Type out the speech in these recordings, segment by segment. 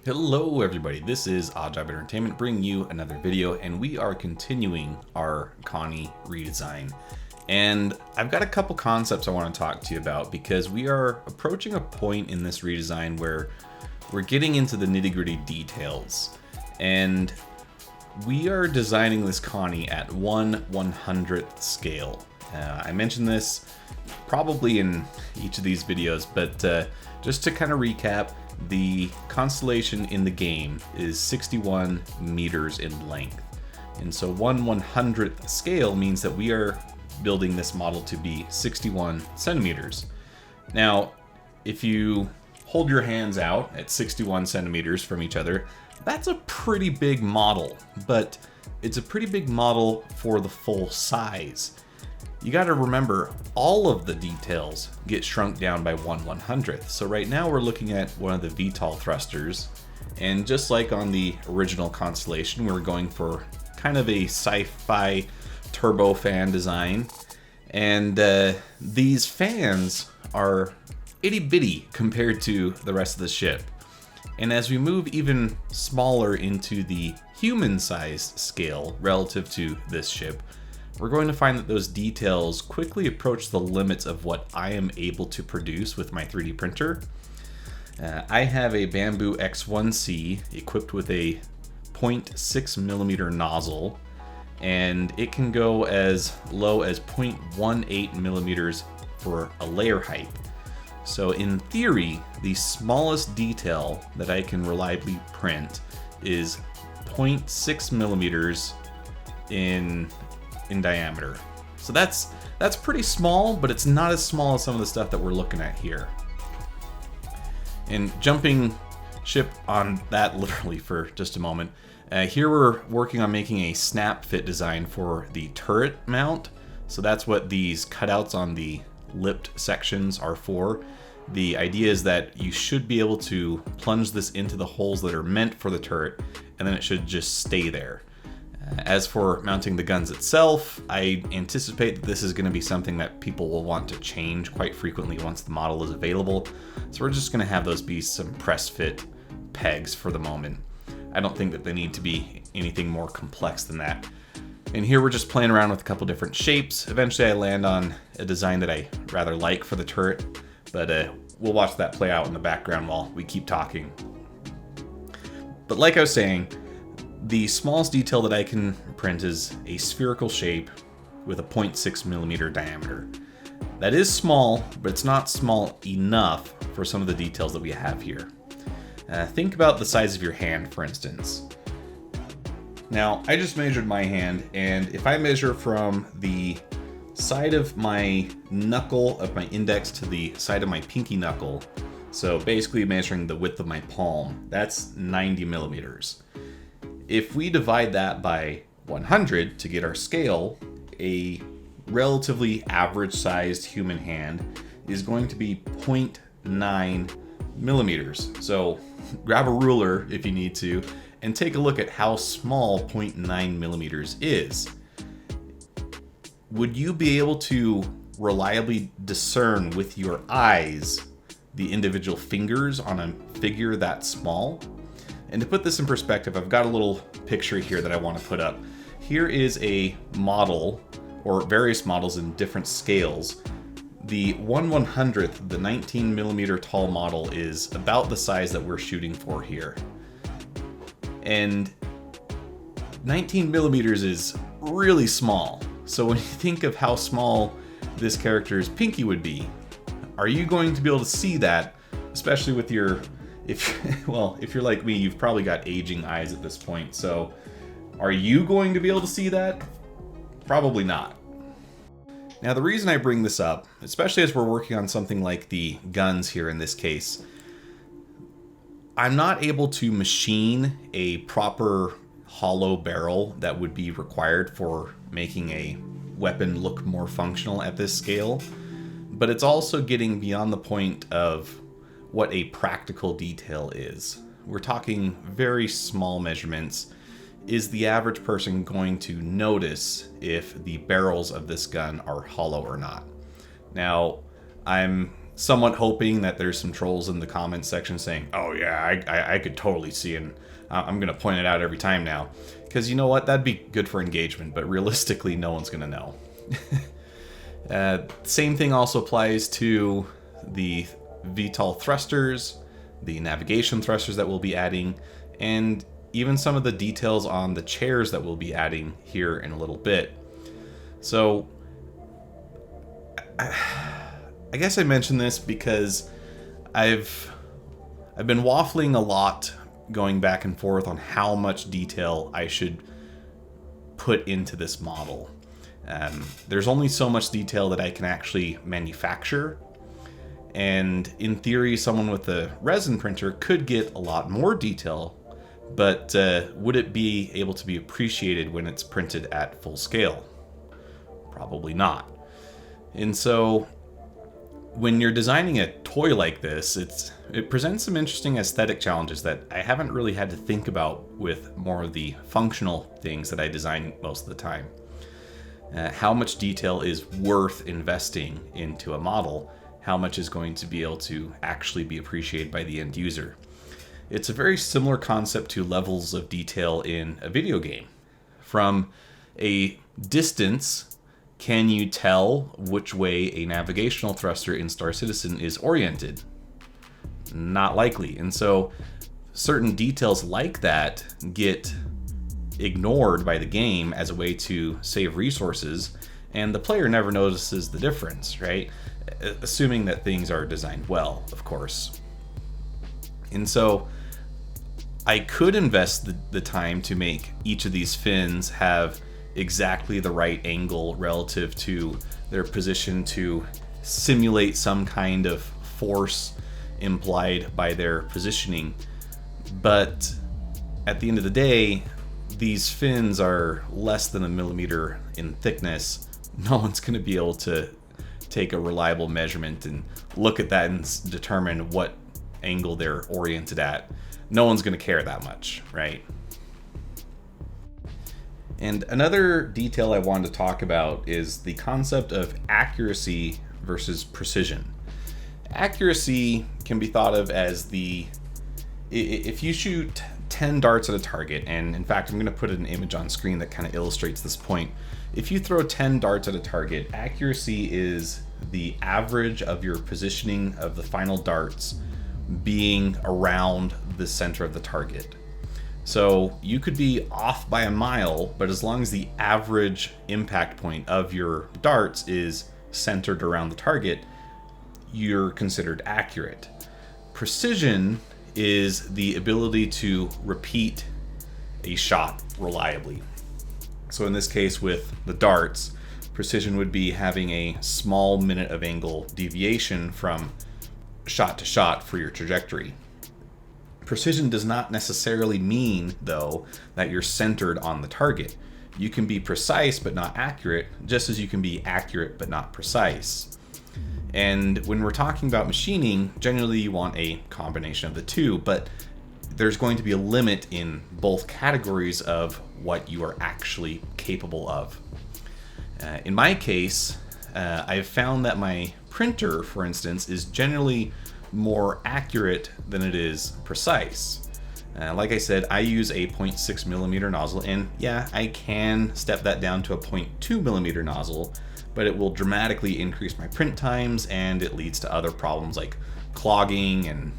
Hello everybody, this is Odd Job Entertainment bringing you another video, and we are continuing our Connie redesign. And I've got a couple concepts I want to talk to you about because we are approaching a point in this redesign where we're getting into the nitty-gritty details. And we are designing this Connie at 1/100th scale. I mentioned this probably in each of these videos, but just to kind of recap, the constellation in the game is 61 meters in length. And so 1/100th scale means that we are building this model to be 61 centimeters. Now, if you hold your hands out at 61 centimeters from each other, that's a pretty big model, but it's a pretty big model for the full size. You got to remember, all of the details get shrunk down by 1/100th. So right now we're looking at one of the VTOL thrusters, and just like on the original Constellation, we're going for kind of a sci-fi turbofan design. And these fans are itty-bitty compared to the rest of the ship. And as we move even smaller into the human-sized scale relative to this ship, we're going to find that those details quickly approach the limits of what I am able to produce with my 3D printer. I have a Bamboo X1C equipped with a 0.6 millimeter nozzle, and it can go as low as 0.18 millimeters for a layer height. So in theory, the smallest detail that I can reliably print is 0.6 millimeters in diameter. So that's pretty small, but it's not as small as some of the stuff that we're looking at here. And jumping ship on that literally for just a moment, here we're working on making a snap fit design for the turret mount. So that's what these cutouts on the lipped sections are for. The idea is that you should be able to plunge this into the holes that are meant for the turret, and then it should just stay there. As for mounting the guns itself, I anticipate that this is going to be something that people will want to change quite frequently once the model is available. So we're just going to have those be some press fit pegs for the moment. I don't think that they need to be anything more complex than that. And here we're just playing around with a couple different shapes. Eventually I land on a design that I rather like for the turret, but we'll watch that play out in the background while we keep talking. But like I was saying, the smallest detail that I can print is a spherical shape with a 0.6 millimeter diameter. That is small, but it's not small enough for some of the details that we have here. Think about the size of your hand, for instance. Now, I just measured my hand, and if I measure from the side of my knuckle of my index to the side of my pinky knuckle, so basically measuring the width of my palm, that's 90 millimeters. If we divide that by 100 to get our scale, a relatively average sized human hand is going to be 0.9 millimeters. So grab a ruler if you need to and take a look at how small 0.9 millimeters is. Would you be able to reliably discern with your eyes the individual fingers on a figure that small? And to put this in perspective, I've got a little picture here that I want to put up. Here is a model, or various models in different scales. The 1/100th, the 19 millimeter tall model, is about the size that we're shooting for here. And 19 millimeters is really small. So when you think of how small this character's pinky would be, are you going to be able to see that, especially with your... if you're like me, you've probably got aging eyes at this point, so are you going to be able to see that? Probably not. Now, the reason I bring this up, especially as we're working on something like the guns here in this case, I'm not able to machine a proper hollow barrel that would be required for making a weapon look more functional at this scale, but it's also getting beyond the point of what a practical detail is. We're talking very small measurements. Is the average person going to notice if the barrels of this gun are hollow or not? Now, I'm somewhat hoping that there's some trolls in the comments section saying, oh yeah, I could totally see, and I'm going to point it out every time now. Because you know what? That'd be good for engagement, but realistically, no one's going to know. Same thing also applies to the VTOL thrusters, the navigation thrusters that we'll be adding, and even some of the details on the chairs that we'll be adding here in a little bit. So I guess I mentioned this because I've been waffling a lot, going back and forth on how much detail I should put into this model. There's only so much detail that I can actually manufacture, and in theory someone with a resin printer could get a lot more detail, but would it be able to be appreciated when it's printed at full scale? Probably not. And so when you're designing a toy like this, it presents some interesting aesthetic challenges that I haven't really had to think about with more of the functional things that I design most of the time. How much detail is worth investing into a model? How much is going to be able to actually be appreciated by the end user? It's a very similar concept to levels of detail in a video game. From a distance, can you tell which way a navigational thruster in Star Citizen is oriented? Not likely. And so certain details like that get ignored by the game as a way to save resources, and the player never notices the difference, right? Assuming that things are designed well, of course. And so I could invest the time to make each of these fins have exactly the right angle relative to their position to simulate some kind of force implied by their positioning. But at the end of the day, these fins are less than 1 millimeter in thickness. No one's going to be able to take a reliable measurement and look at that and determine what angle they're oriented at. No one's going to care that much, right? And another detail I wanted to talk about is the concept of accuracy versus precision. Accuracy can be thought of as if you shoot 10 darts at a target, and in fact I'm going to put an image on screen that kind of illustrates this point. If you throw 10 darts at a target, accuracy is the average of your positioning of the final darts being around the center of the target. So you could be off by a mile, but as long as the average impact point of your darts is centered around the target, you're considered accurate. Precision is the ability to repeat a shot reliably. So in this case with the darts, precision would be having a small minute of angle deviation from shot to shot for your trajectory. Precision does not necessarily mean, though, that you're centered on the target. You can be precise but not accurate, just as you can be accurate but not precise. And when we're talking about machining, generally you want a combination of the two, but there's going to be a limit in both categories of what you are actually capable of. In my case, I've found that my printer, for instance, is generally more accurate than it is precise. Like I said, I use a 0.6 millimeter nozzle, and yeah, I can step that down to a 0.2 millimeter nozzle, but it will dramatically increase my print times, and it leads to other problems like clogging and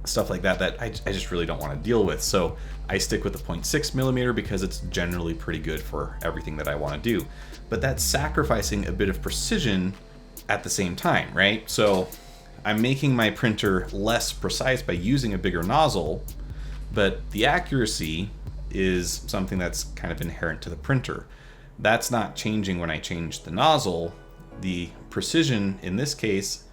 stuff like that I just really don't want to deal with. So I stick with the 0.6 millimeter because it's generally pretty good for everything that I want to do. But that's sacrificing a bit of precision at the same time, right? So I'm making my printer less precise by using a bigger nozzle, but the accuracy is something that's kind of inherent to the printer. That's not changing when I change the nozzle. The precision in this case,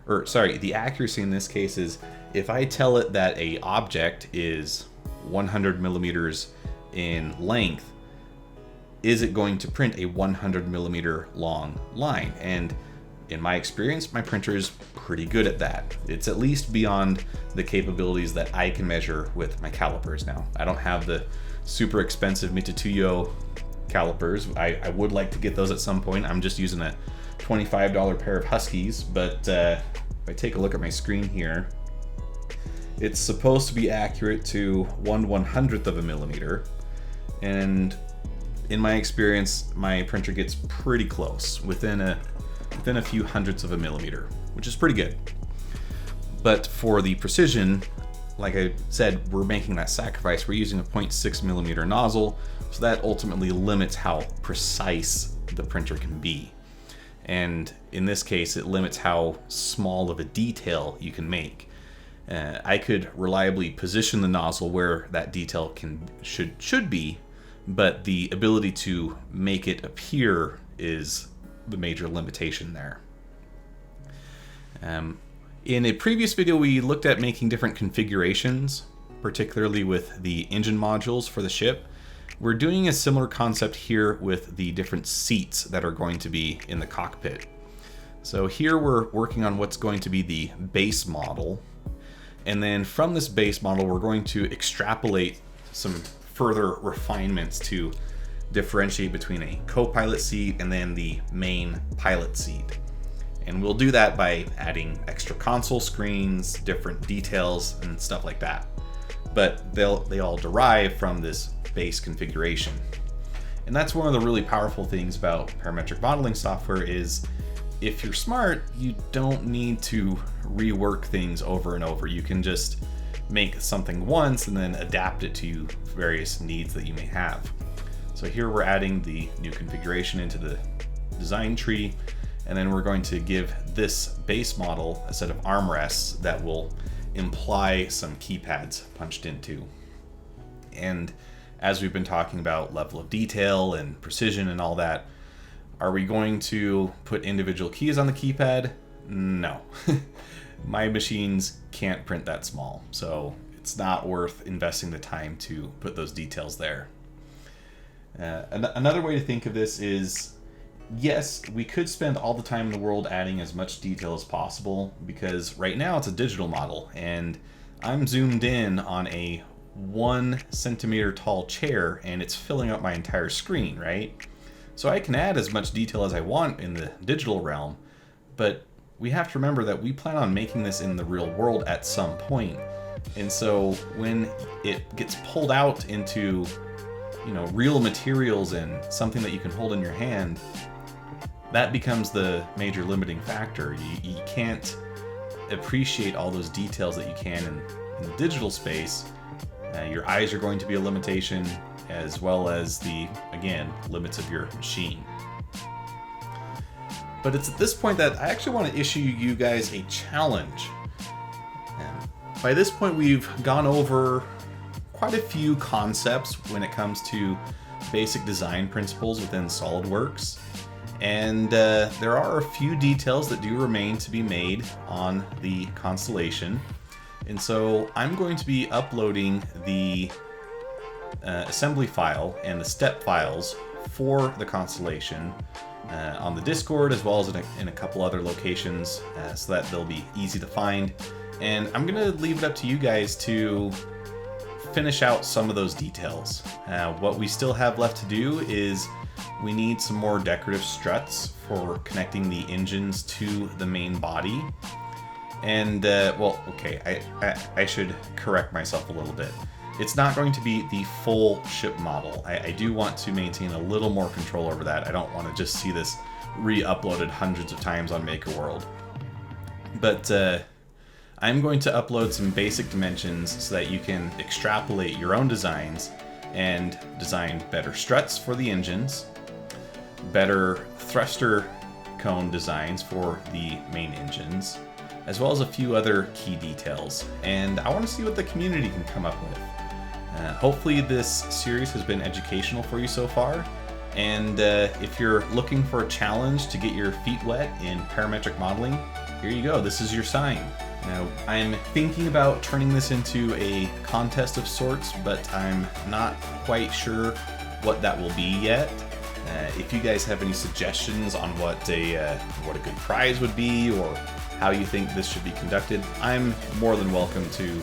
the accuracy in this case is if I tell it that a object is 100 millimeters in length, is it going to print a 100 millimeter long line? And in my experience, my printer is pretty good at that. It's at least beyond the capabilities that I can measure with my calipers now. I don't have the super expensive Mitutoyo calipers. I would like to get those at some point. I'm just using a $25 pair of Huskies, but if I take a look at my screen here, it's supposed to be accurate to 1/100th of a millimeter. And in my experience, my printer gets pretty close, within a few hundredths of a millimeter, which is pretty good. But for the precision, like I said, we're making that sacrifice. We're using a 0.6 millimeter nozzle, so that ultimately limits how precise the printer can be. And in this case, it limits how small of a detail you can make. I could reliably position the nozzle where that detail should be, but the ability to make it appear is the major limitation there. In a previous video, we looked at making different configurations, particularly with the engine modules for the ship. We're doing a similar concept here with the different seats that are going to be in the cockpit. So here we're working on what's going to be the base model. And then from this base model, we're going to extrapolate some further refinements to differentiate between a co-pilot seat and then the main pilot seat. And we'll do that by adding extra console screens, different details, and stuff like that. But they all derive from this base configuration. And that's one of the really powerful things about parametric modeling software is if you're smart, you don't need to rework things over and over. You can just make something once and then adapt it to various needs that you may have. So here we're adding the new configuration into the design tree, and then we're going to give this base model a set of armrests that will imply some keypads punched into. And as we've been talking about level of detail and precision and all that, are we going to put individual keys on the keypad? No. My machines can't print that small, so it's not worth investing the time to put those details there. Another way to think of this is, yes, we could spend all the time in the world adding as much detail as possible, because right now it's a digital model, and I'm zoomed in on a 1 centimeter tall chair, and it's filling up my entire screen, right? So I can add as much detail as I want in the digital realm, but we have to remember that we plan on making this in the real world at some point. And so when it gets pulled out into, real materials and something that you can hold in your hand, that becomes the major limiting factor. You can't appreciate all those details that you can in the digital space. Your eyes are going to be a limitation, as well as the, again, limits of your machine. But it's at this point that I actually want to issue you guys a challenge. And by this point, we've gone over quite a few concepts when it comes to basic design principles within SolidWorks. And there are a few details that do remain to be made on the Constellation. And so I'm going to be uploading the assembly file and the step files for the Constellation on the Discord, as well as in a couple other locations, so that they'll be easy to find. And I'm going to leave it up to you guys to finish out some of those details. What we still have left to do is we need some more decorative struts for connecting the engines to the main body. And, I should correct myself a little bit. It's not going to be the full ship model. I do want to maintain a little more control over that. I don't want to just see this re-uploaded hundreds of times on MakerWorld. But I'm going to upload some basic dimensions so that you can extrapolate your own designs and design better struts for the engines, better thruster cone designs for the main engines, as well as a few other key details. And I want to see what the community can come up with. Hopefully this series has been educational for you so far. And if you're looking for a challenge to get your feet wet in parametric modeling, here you go. This is your sign. Now, I'm thinking about turning this into a contest of sorts, but I'm not quite sure what that will be yet. If you guys have any suggestions on what a good prize would be, or how you think this should be conducted, I'm more than welcome to,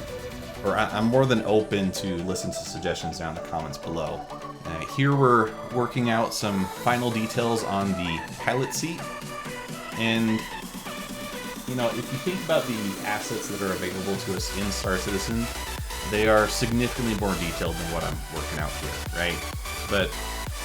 or I'm more than open to listen to suggestions down in the comments below. Here we're working out some final details on the pilot seat, and you know, if you think about the assets that are available to us in Star Citizen, they are significantly more detailed than what I'm working out here, right? But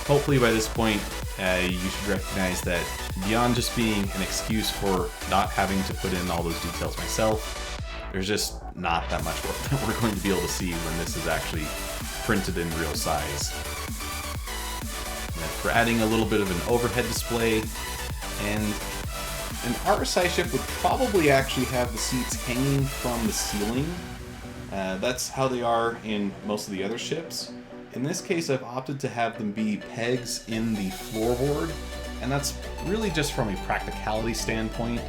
hopefully by this point, you should recognize that beyond just being an excuse for not having to put in all those details myself, there's just not that much work that we're going to be able to see when this is actually printed in real size. For adding a little bit of an overhead display, and an RSI ship would probably actually have the seats hanging from the ceiling. That's how they are in most of the other ships. In this case, I've opted to have them be pegs in the floorboard, and that's really just from a practicality standpoint.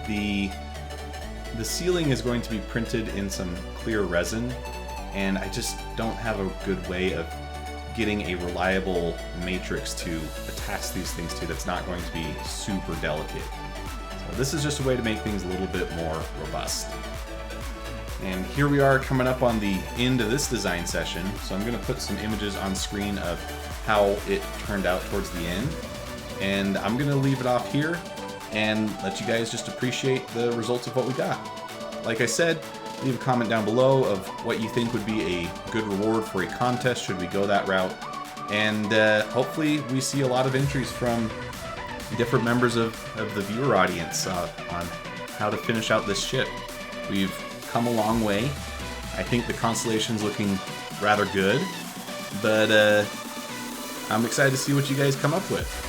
The ceiling is going to be printed in some clear resin, and I just don't have a good way of getting a reliable matrix to attach these things to that's not going to be super delicate. So this is just a way to make things a little bit more robust. And here we are coming up on the end of this design session, so I'm going to put some images on screen of how it turned out towards the end. And I'm going to leave it off here and let you guys just appreciate the results of what we got. Like I said, leave a comment down below of what you think would be a good reward for a contest should we go that route. And hopefully we see a lot of entries from different members of the viewer audience on how to finish out this ship. We've come a long way. I think the Constellation's looking rather good, but I'm excited to see what you guys come up with.